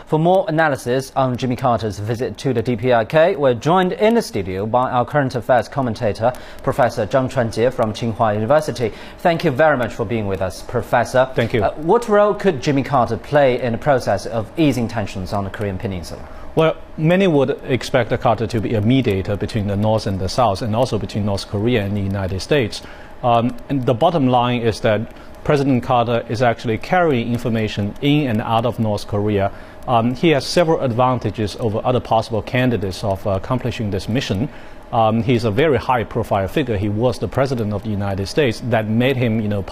For more analysis on Jimmy Carter's visit to the DPRK, we're joined in the studio by our current affairs commentator, Professor Zhang Chuanjie from Tsinghua University. Thank you very much for being with us, Professor. Thank you. What role could Jimmy Carter play in the process of easing tensions on the Korean Peninsula? Well, many would expect Carter to be a mediator between the North and the South, and also between North Korea and the United States. And the bottom line is that President Carter is actually carrying information in and out of North Korea. He has several advantages over other possible candidates of accomplishing this mission. He's a very high-profile figure. He was the president of the United States. That made him,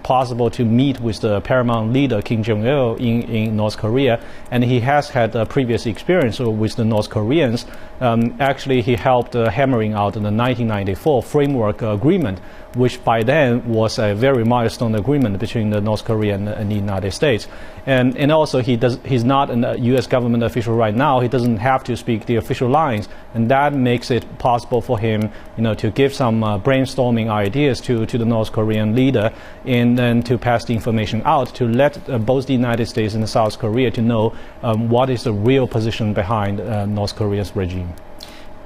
possible to meet with the paramount leader Kim Jong-il in North Korea, and he has had previous experience with the North Koreans. Actually, he helped hammering out the 1994 framework agreement, which by then was a very milestone agreement between the North Korea and the United States. And also he's not a U.S. government official right now. He doesn't have to speak the official lines, and that makes it possible for him, to give some brainstorming ideas to the North Korean leader, and then to pass the information out to let both the United States and South Korea to know what is the real position behind North Korea's regime.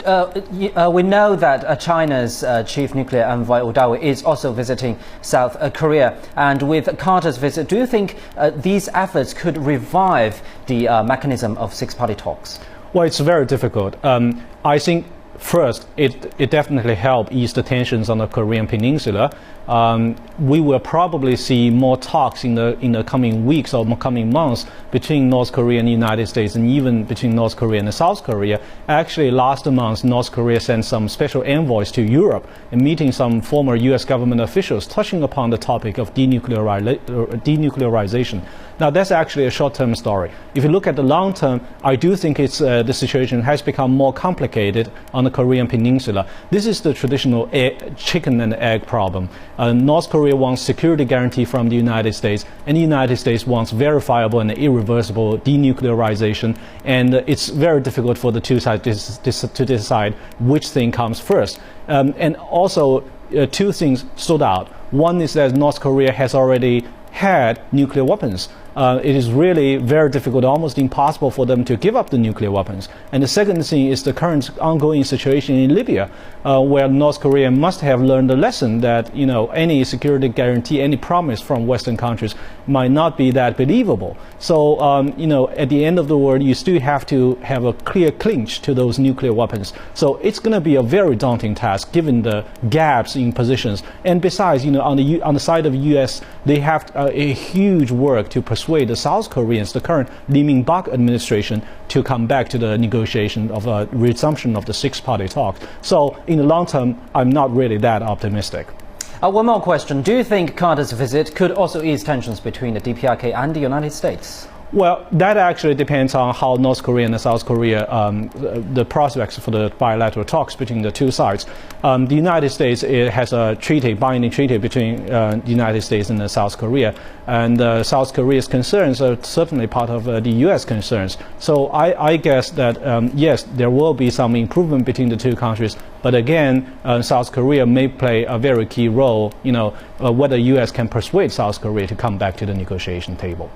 We know that China's chief nuclear envoy Odawa is also visiting South Korea, and with Carter's visit, do you think these efforts could revive the mechanism of six-party talks? Well, it's very difficult. I think first, it definitely helped ease the tensions on the Korean Peninsula. We will probably see more talks in the coming weeks or coming months between North Korea and the United States, and even between North Korea and South Korea. Actually, last month, North Korea sent some special envoys to Europe and meeting some former U.S. government officials, touching upon the topic of denuclearization. Now, that's actually a short-term story. If you look at the long term, I do think the situation has become more complicated on the Korean Peninsula. This is the traditional chicken and egg problem. North Korea wants security guarantee from the United States, and the United States wants verifiable and irreversible denuclearization, and it's very difficult for the two sides to decide which thing comes first. And also, two things stood out. One is that North Korea has already had nuclear weapons. It is really very difficult, almost impossible for them to give up the nuclear weapons. And the second thing is the current ongoing situation in Libya, where North Korea must have learned the lesson that any security guarantee, any promise from Western countries might not be that believable. So at the end of the world, you still have to have a clear clinch to those nuclear weapons. So it's going to be a very daunting task given the gaps in positions. And besides, on the side of the U.S., they have a huge work to persuade the South Koreans, the current Lee Myung-bak administration, to come back to the negotiation of a resumption of the six-party talks. So in the long term, I'm not really that optimistic. One more question. Do you think Carter's visit could also ease tensions between the DPRK and the United States? Well, that actually depends on how North Korea and South Korea, the prospects for the bilateral talks between the two sides. The United States has a binding treaty between the United States and South Korea, and South Korea's concerns are certainly part of the U.S. concerns. So I guess that, yes, there will be some improvement between the two countries, but again, South Korea may play a very key role, whether the U.S. can persuade South Korea to come back to the negotiation table.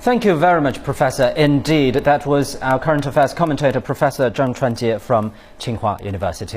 Thank you very much, Professor. Indeed, that was our current affairs commentator, Professor Zhang Chuanjie from Tsinghua University.